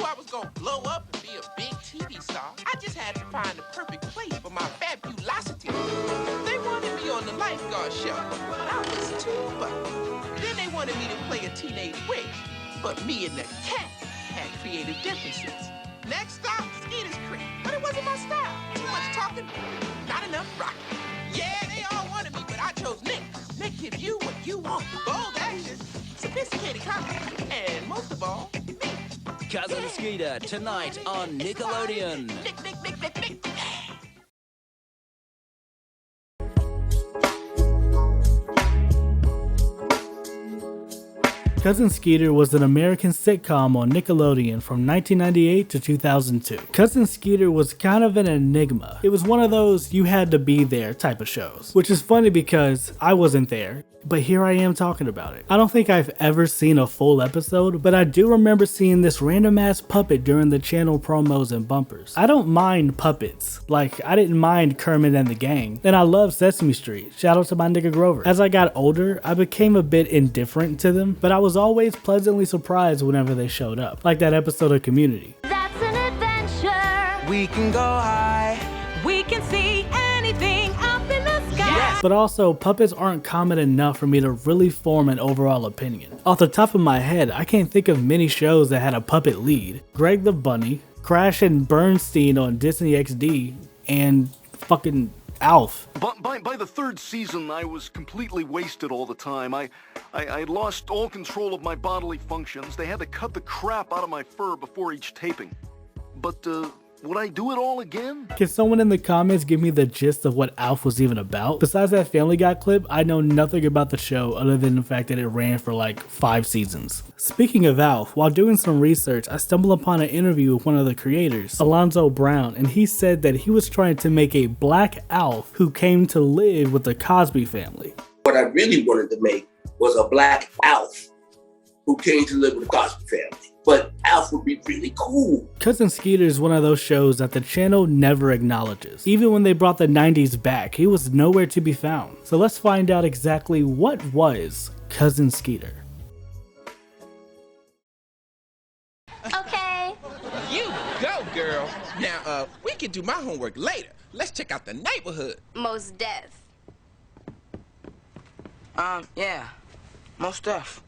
I was gonna blow up and be a big TV star, I just had to find the perfect place for my fabulosity. They wanted me on the lifeguard show, but I was too funny. Then they wanted me to play a teenage witch, but me and the cat had creative differences. Next stop, Skeeter's Creek, but it wasn't my style. Too much talking, not enough rocking. Yeah, they all wanted me, but I chose Nick. Nick gives you what you want. Bold action, sophisticated comedy, and most of all, me. Cousin Skeeter, tonight on Nickelodeon. Nick. Cousin Skeeter was an American sitcom on Nickelodeon from 1998 to 2002. Cousin Skeeter was kind of an enigma. It was one of those you had to be there type of shows, which is funny because I wasn't there, but here I am talking about it. I don't think I've ever seen a full episode, but I do remember seeing this random ass puppet during the channel promos and bumpers. I don't mind puppets. Like, I didn't mind Kermit and the Gang, and I love Sesame Street. Shout out to my nigga Grover. As I got older, I became a bit indifferent to them, but I was always pleasantly surprised whenever they showed up. Like that episode of Community. That's an adventure. We can go high. We can see anything up in the sky. Yes. But also, puppets aren't common enough for me to really form an overall opinion. Off the top of my head, I can't think of many shows that had a puppet lead. Greg the Bunny, Crash and Bernstein on Disney XD, and fucking Alf. By the third season, I was completely wasted all the time. I lost all control of my bodily functions. They had to cut the crap out of my fur before each taping. But, would I do it all again? Can someone in the comments give me the gist of what Alf was even about? Besides that Family Guy clip, I know nothing about the show other than the fact that it ran for like 5 seasons. Speaking of Alf, while doing some research, I stumbled upon an interview with one of the creators, Alonzo Brown, and he said that he was trying to make a black Alf who came to live with the Cosby family. What I really wanted to make was a black Alf who came to live with the Cosby family. But Alf would be really cool. Cousin Skeeter is one of those shows that the channel never acknowledges. Even when they brought the 90s back, he was nowhere to be found. So let's find out exactly what was Cousin Skeeter. Okay. You go, girl. Now, we can do my homework later. Let's check out the neighborhood. Most deaf. Yeah. Most stuff.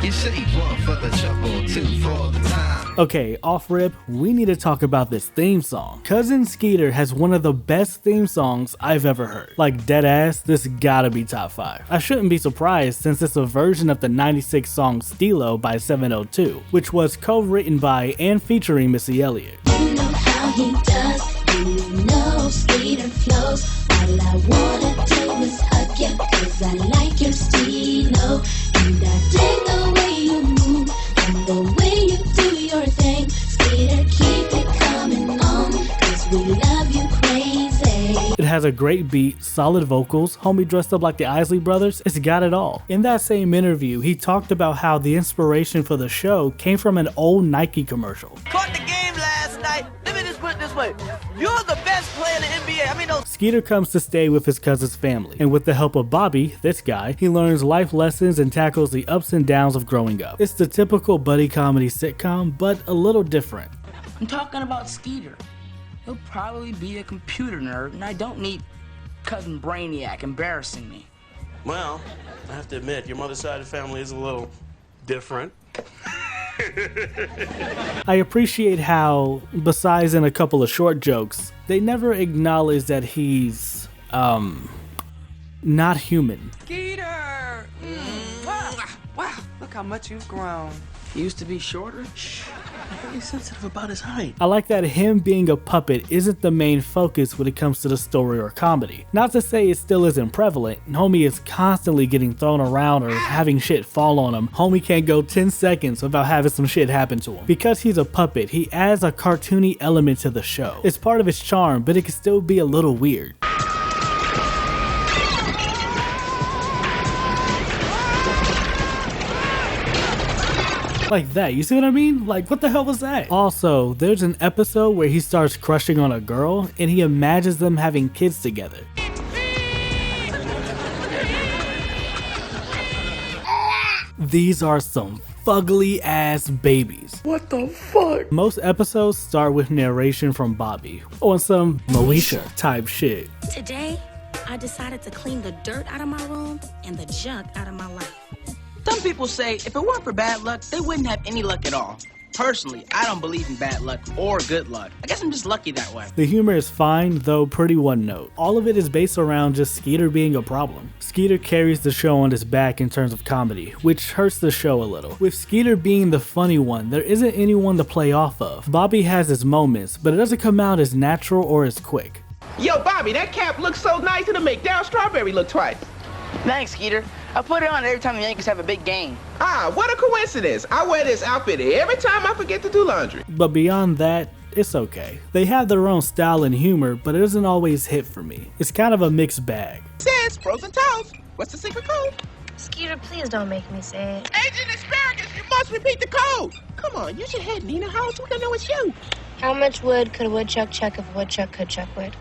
You say one for the trouble, two for the time. Okay, off rip, we need to talk about this theme song. Cousin Skeeter has one of the best theme songs I've ever heard. Like deadass, this gotta be top 5. I shouldn't be surprised since it's a version of the 96 song Stilo by 702, which was co-written by and featuring Missy Elliott. You know how he does, you know Skeeter flows. All I wanna do is hug you, cause I like your stilo. And I dig the way you move, and the way you do your thing. Skeeter, keep it coming on, cause we love you crazy. It has a great beat, solid vocals, homie dressed up like the Isley Brothers, it's got it all. In that same interview, he talked about how the inspiration for the show came from an old Nike commercial. Caught the game last night. Let me just put it this way. You're the best player in the NBA. I mean, no. Skeeter comes to stay with his cousin's family, and with the help of Bobby, this guy, he learns life lessons and tackles the ups and downs of growing up. It's the typical buddy comedy sitcom, but a little different. I'm talking about Skeeter. He'll probably be a computer nerd, and I don't need Cousin Brainiac embarrassing me. Well, I have to admit, your mother's side of the family is a little different. I appreciate how, besides in a couple of short jokes, they never acknowledge that he's, not human. Skeeter! Wow, look how much you've grown. You used to be shorter? Very sensitive about his height. I like that him being a puppet isn't the main focus when it comes to the story or comedy. Not to say it still isn't prevalent, homie is constantly getting thrown around or having shit fall on him. Homie can't go 10 seconds without having some shit happen to him. Because he's a puppet, he adds a cartoony element to the show. It's part of its charm, but it can still be a little weird. Like that, you see what I mean? Like, what the hell was that? Also, there's an episode where he starts crushing on a girl and he imagines them having kids together. These are some fugly ass babies. What the fuck? Most episodes start with narration from Bobby on some Moesha type shit. Today, I decided to clean the dirt out of my room and the junk out of my life. Some people say if it weren't for bad luck, they wouldn't have any luck at all. Personally, I don't believe in bad luck or good luck. I guess I'm just lucky that way. The humor is fine, though pretty one note. All of it is based around just Skeeter being a problem. Skeeter carries the show on his back in terms of comedy, which hurts the show a little. With Skeeter being the funny one, there isn't anyone to play off of. Bobby has his moments, but it doesn't come out as natural or as quick. Yo, Bobby, that cap looks so nice it'll make Down Strawberry look twice. Thanks, Skeeter. I put it on every time the Yankees have a big game. Ah, what a coincidence. I wear this outfit every time I forget to do laundry. But beyond that, it's okay. They have their own style and humor, but it doesn't always hit for me. It's kind of a mixed bag. Says frozen toast. What's the secret code? Skeeter, please don't make me say it. Agent Asparagus, you must repeat the code. Come on, use your head, Nina. How else we gonna know it's you? How much wood could a woodchuck chuck if a woodchuck could chuck wood?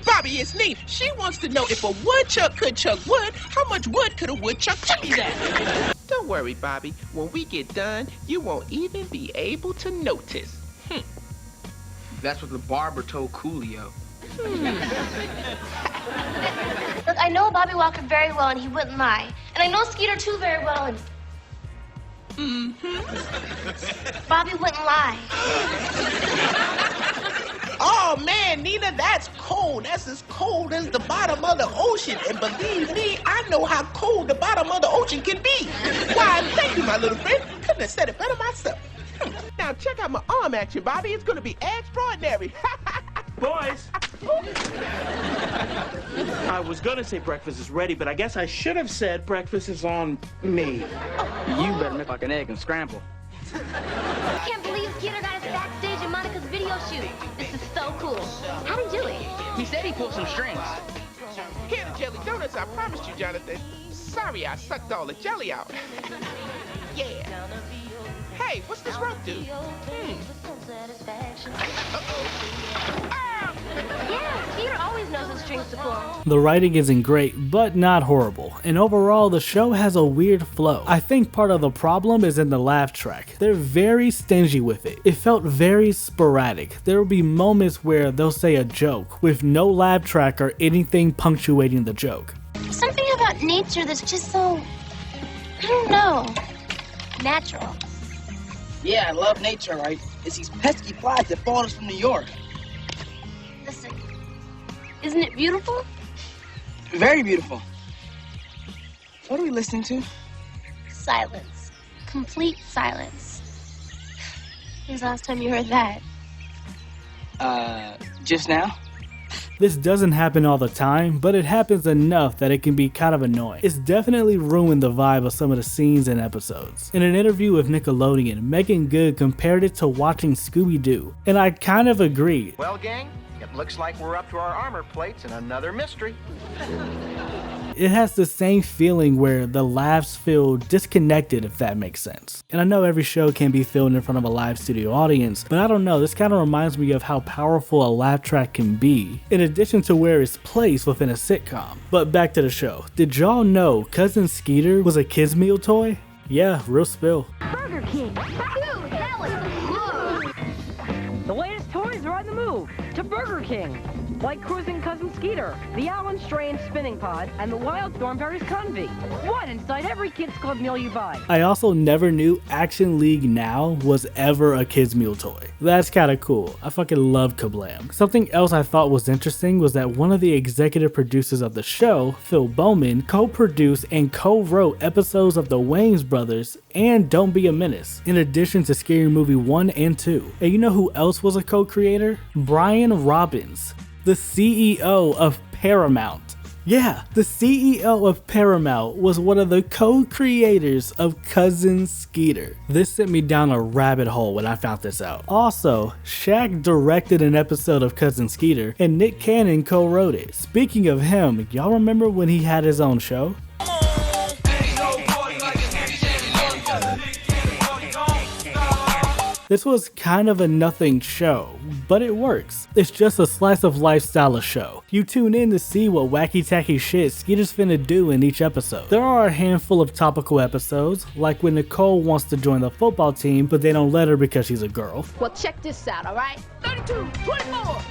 Bobby, it's neat. She wants to know if a woodchuck could chuck wood, how much wood could a woodchuck chuck that? Don't worry, Bobby. When we get done, you won't even be able to notice. That's what the barber told Coolio. Look, I know Bobby Walker very well and he wouldn't lie. And I know Skeeter too very well and... Bobby wouldn't lie. Oh man, Nina, that's cold. That's as cold as the bottom of the ocean. And believe me, I know how cold the bottom of the ocean can be. Why, thank you, my little friend. Couldn't have said it better myself. Now check out my arm action, Bobby. It's gonna be extraordinary. Boys! I was gonna say breakfast is ready, but I guess I should have said breakfast is on me. You better make like an egg and scramble. I can't believe Skeeter got us backstage in Monica's video shoot. This is so cool. How'd he do it? He said he pulled some strings. Here the jelly donuts I promised you, Jonathan. Sorry I sucked all the jelly out. Yeah. Hey, what's this rope do? Yeah, Skeeter always knows his strings to pull. The writing isn't great, but not horrible, and overall the show has a weird flow. I think part of the problem is in the laugh track. They're very stingy with it. It felt very sporadic. There will be moments where they'll say a joke with no laugh track or anything punctuating the joke. Something about nature that's just so, I don't know, natural. Yeah, I love nature, right? It's these pesky flies that followed us from New York. Listen, isn't it beautiful? Very beautiful. What are we listening to? Silence. Complete silence. When's the last time you heard that? Just now? This doesn't happen all the time, but it happens enough that it can be kind of annoying. It's definitely ruined the vibe of some of the scenes and episodes. In an interview with Nickelodeon, Megan Good compared it to watching Scooby-Doo, and I kind of agree. Well, gang, it looks like we're up to our armor plates and another mystery. It has the same feeling where the laughs feel disconnected, if that makes sense. And I know every show can be filmed in front of a live studio audience, but I don't know, this kind of reminds me of how powerful a laugh track can be, in addition to where it's placed within a sitcom. But back to the show. Did y'all know Cousin Skeeter was a kids meal toy? Yeah, real spill. Burger King. Dude, that was good. The latest toys are on the move to Burger King. Like cruising Cousin Skeeter, the Allen Strange spinning pod, and the Wild Thornberry's Convy. One inside every kids club meal you buy. I also never knew Action League Now was ever a kids meal toy. That's kinda cool. I fucking love Kablam. Something else I thought was interesting was that one of the executive producers of the show, Phil Bowman, co-produced and co-wrote episodes of the Wayans Brothers and Don't Be a Menace, in addition to Scary Movie 1 and 2. And you know who else was a co-creator? Brian Robbins, the CEO of Paramount. Yeah, the CEO of Paramount was one of the co-creators of Cousin Skeeter. This sent me down a rabbit hole when I found this out. Also, Shaq directed an episode of Cousin Skeeter and Nick Cannon co-wrote it. Speaking of him, y'all remember when he had his own show? This was kind of a nothing show, but it works. It's just a slice of life style of show. You tune in to see what wacky tacky shit Skeeter's finna do in each episode. There are a handful of topical episodes, like when Nicole wants to join the football team, but they don't let her because she's a girl. Well, check this out, all right? 32, 24,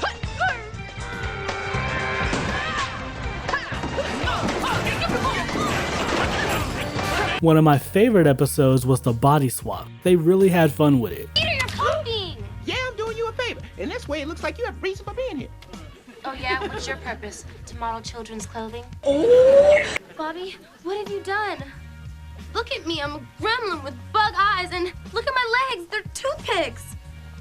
One of my favorite episodes was the body swap. They really had fun with it. Skeeter, you're clothing! Yeah, I'm doing you a favor. And this way it looks like you have reason for being here. Oh yeah? What's your purpose? To model children's clothing? Oh! Bobby, what have you done? Look at me, I'm a gremlin with bug eyes, and look at my legs, they're toothpicks.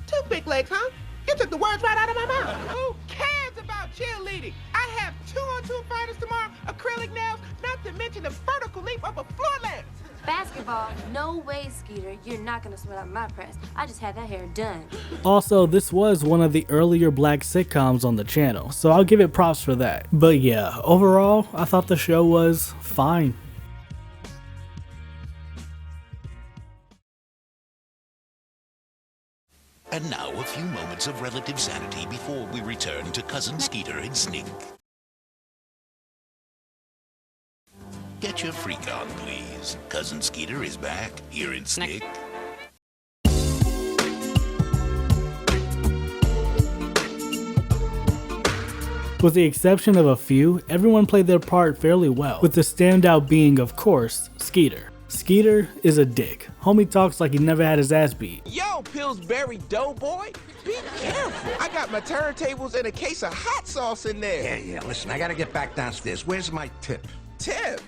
Toothpick legs, huh? You took the words right out of my mouth. Who cares about cheerleading? I have 2-on-2 fighters tomorrow, acrylic nails, not to mention the vertical leap up a floor lamp. Basketball? No way, Skeeter. You're not gonna sweat out my press. I just had that hair done. Also, this was one of the earlier black sitcoms on the channel, so I'll give it props for that. But yeah, overall, I thought the show was fine. And now a few moments of relative sanity before we return to Cousin Skeeter and Snick. Get your freak on, please. Cousin Skeeter is back here in Snick. With the exception of a few, everyone played their part fairly well, with the standout being, of course, Skeeter. Skeeter is a dick. Homie talks like he never had his ass beat. Yo, Pillsbury Doughboy, be careful. I got my turntables and a case of hot sauce in there. Yeah, listen, I gotta get back downstairs. Where's my tip? Tip?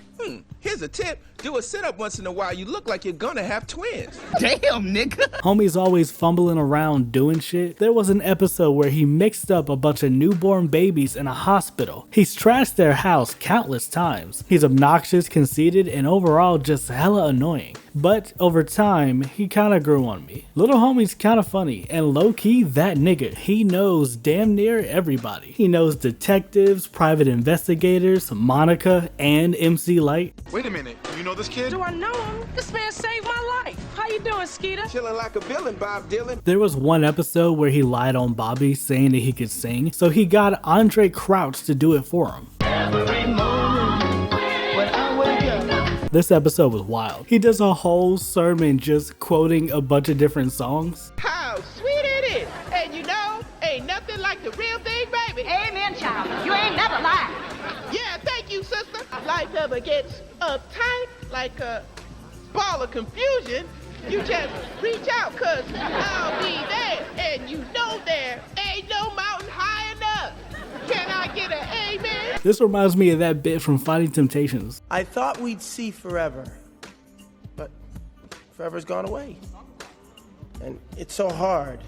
Here's a tip. Do a sit-up once in a while. You look like you're gonna have twins. Damn, nigga. Homie's always fumbling around doing shit. There was an episode where he mixed up a bunch of newborn babies in a hospital. He's trashed their house countless times. He's obnoxious, conceited, and overall just hella annoying. But over time, he kinda grew on me. Little homie's kinda funny, and low-key, that nigga, he knows damn near everybody. He knows detectives, private investigators, Monica, and MC Light. Wait a minute, you know this kid? Do I know him? This man saved my life. How you doing, Skeeter? Chilling like a villain, Bob Dylan. There was one episode where he lied on Bobby saying that he could sing, so he got Andre Crouch to do it for him. Every morning when I wake up. This episode was wild. He does a whole sermon just quoting a bunch of different songs. How sweet it is. And you know, ain't nothing like the real thing, baby. Amen, child. You ain't never lied. Yeah, thank you, sister. Life ever gets uptight like a ball of confusion, you just reach out, cause I'll be there, and you know there ain't no mountain high enough. Can I get an amen? This reminds me of that bit from Fighting Temptations. I thought we'd see forever, but forever's gone away. And it's so hard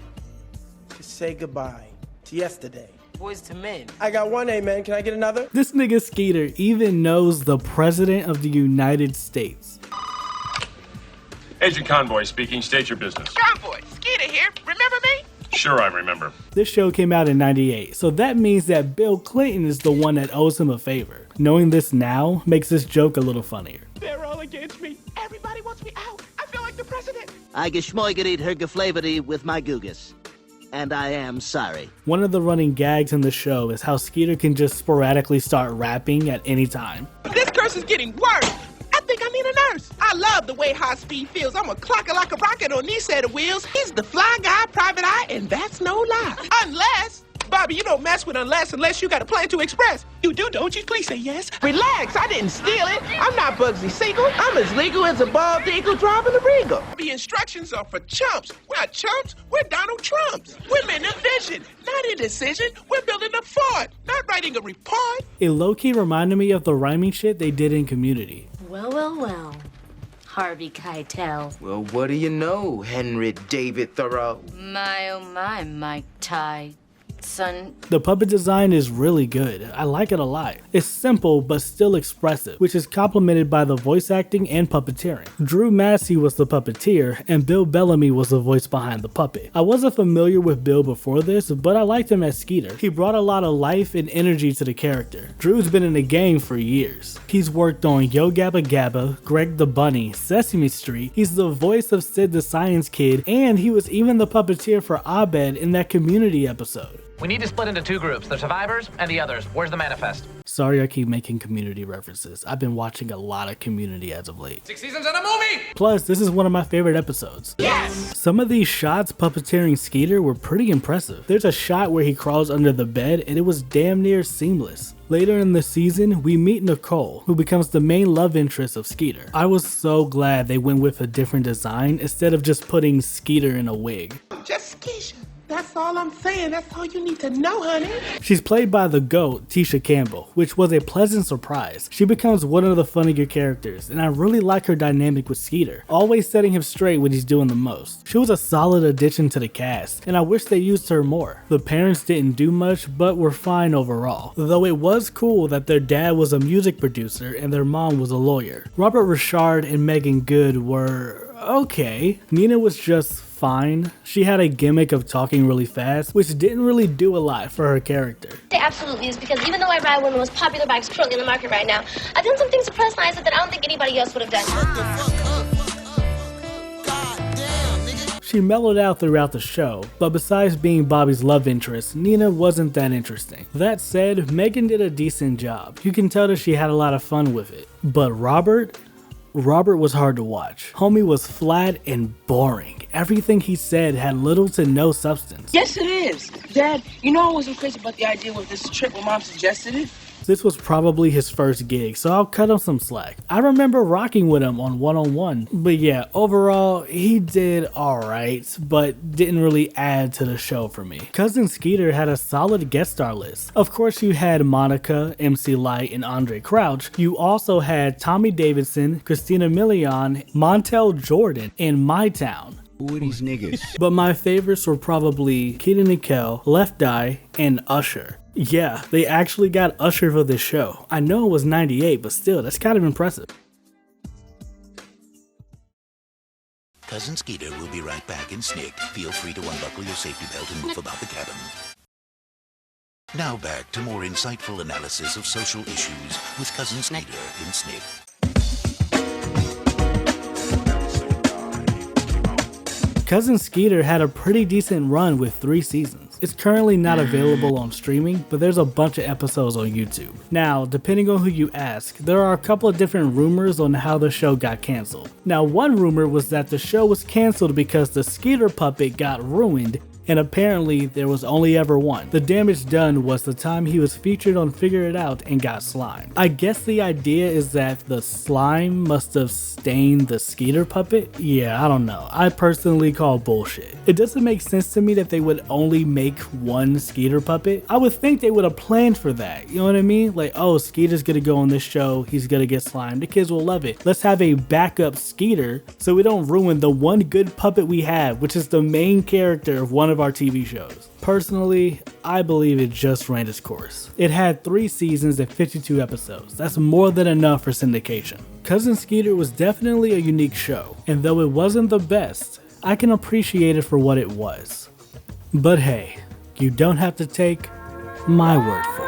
to say goodbye to yesterday. Boys to men. I got one amen. Can I get another? This nigga Skeeter even knows the President of the United States. Agent Convoy speaking. State your business. Convoy, Skeeter here. Remember me? Sure, I remember. This show came out in '98, so that means that Bill Clinton is the one that owes him a favor. Knowing this now makes this joke a little funnier. They're all against me. Everybody wants me out. I feel like the president. I geschmoigeried her geflavery with my googus. And I am sorry. One of the running gags in the show is how Skeeter can just sporadically start rapping at any time. This curse is getting worse. I think I need a nurse. I love the way High Speed feels. I'm a clocker like a rocket on these set of wheels. He's the fly guy, private eye, and that's no lie. Unless, Bobby, you don't mess with unless you got a plan to express. You do, don't you? Please say yes. Relax, I didn't steal it. I'm not Bugsy Siegel. I'm as legal as a bald eagle driving a Regal. The instructions are for chumps. We're not chumps, we're Donald Trumps. We're men of vision, not indecision. We're building a fort, not writing a report. It low-key reminded me of the rhyming shit they did in Community. Well. Harvey Keitel. Well, what do you know, Henry David Thoreau? My, oh my, Mike Ty. son. The puppet design is really good. I like it a lot. It's simple but still expressive, which is complemented by the voice acting and puppeteering. Drew Massey was the puppeteer, and Bill Bellamy was the voice behind the puppet. I wasn't familiar with Bill before this, but I liked him as Skeeter. He brought a lot of life and energy to the character. Drew's been in the game for years. He's worked on Yo Gabba Gabba, Greg the Bunny, Sesame Street. He's the voice of Sid the Science Kid, and he was even the puppeteer for Abed in that Community episode. We need to split into two groups, the survivors and the others. Where's the manifest? Sorry I keep making Community references. I've been watching a lot of Community as of late. 6 seasons and a movie! Plus, this is one of my favorite episodes. Yes! Some of these shots puppeteering Skeeter were pretty impressive. There's a shot where he crawls under the bed and it was damn near seamless. Later in the season, we meet Nicole, who becomes the main love interest of Skeeter. I was so glad they went with a different design instead of just putting Skeeter in a wig. Just Skeeter. That's all I'm saying. That's all you need to know, honey. She's played by the GOAT, Tisha Campbell, which was a pleasant surprise. She becomes one of the funnier characters, and I really like her dynamic with Skeeter, always setting him straight when he's doing the most. She was a solid addition to the cast, and I wish they used her more. The parents didn't do much, but were fine overall, though it was cool that their dad was a music producer and their mom was a lawyer. Robert Richard and Megan Good were okay. Nina was just fine. She had a gimmick of talking really fast, which didn't really do a lot for her character. It absolutely is, because even though I ride one of the most popular bikes currently in the market right now, I've done some things to personalize it that I don't think anybody else would have done. She mellowed out throughout the show, but besides being Bobby's love interest, Nina wasn't that interesting. That said, Megan did a decent job. You can tell that she had a lot of fun with it. But Robert was hard to watch. Homie was flat and boring. Everything he said had little to no substance. Yes, it is. Dad, you know I wasn't crazy about the idea with this trip when Mom suggested it. This was probably his first gig, so I'll cut him some slack. I remember rocking with him on One-on-One. But yeah, overall, he did alright, but didn't really add to the show for me. Cousin Skeeter had a solid guest star list. Of course, you had Monica, MC Lyte, and Andre Crouch. You also had Tommy Davidson, Christina Milian, Montel Jordan, and My Town. Who are these niggas? But my favorites were probably Keita Nicole, Left Eye, and Usher. Yeah, they actually got Usher for this show. I know it was 98, but still, that's kind of impressive. Cousin Skeeter will be right back in Snick. Feel free to unbuckle your safety belt and move about the cabin. Now back to more insightful analysis of social issues with Cousin Skeeter in Snick. Cousin Skeeter had a pretty decent run with 3 seasons. It's currently not available on streaming, but there's a bunch of episodes on YouTube. Now, depending on who you ask, there are a couple of different rumors on how the show got canceled. Now, one rumor was that the show was canceled because the Skeeter puppet got ruined, and apparently there was only ever one. The damage done was the time he was featured on Figure It Out and got slimed. I guess the idea is that the slime must have stained the Skeeter puppet? Yeah, I don't know. I personally call bullshit. It doesn't make sense to me that they would only make one Skeeter puppet. I would think they would have planned for that, you know what I mean? Like, oh, Skeeter's gonna go on this show, he's gonna get slimed, the kids will love it. Let's have a backup Skeeter so we don't ruin the one good puppet we have, which is the main character of one of our TV shows. Personally, I believe it just ran its course. It had 3 seasons and 52 episodes. That's more than enough for syndication. Cousin Skeeter was definitely a unique show, and though it wasn't the best, I can appreciate it for what it was. But hey, you don't have to take my word for it.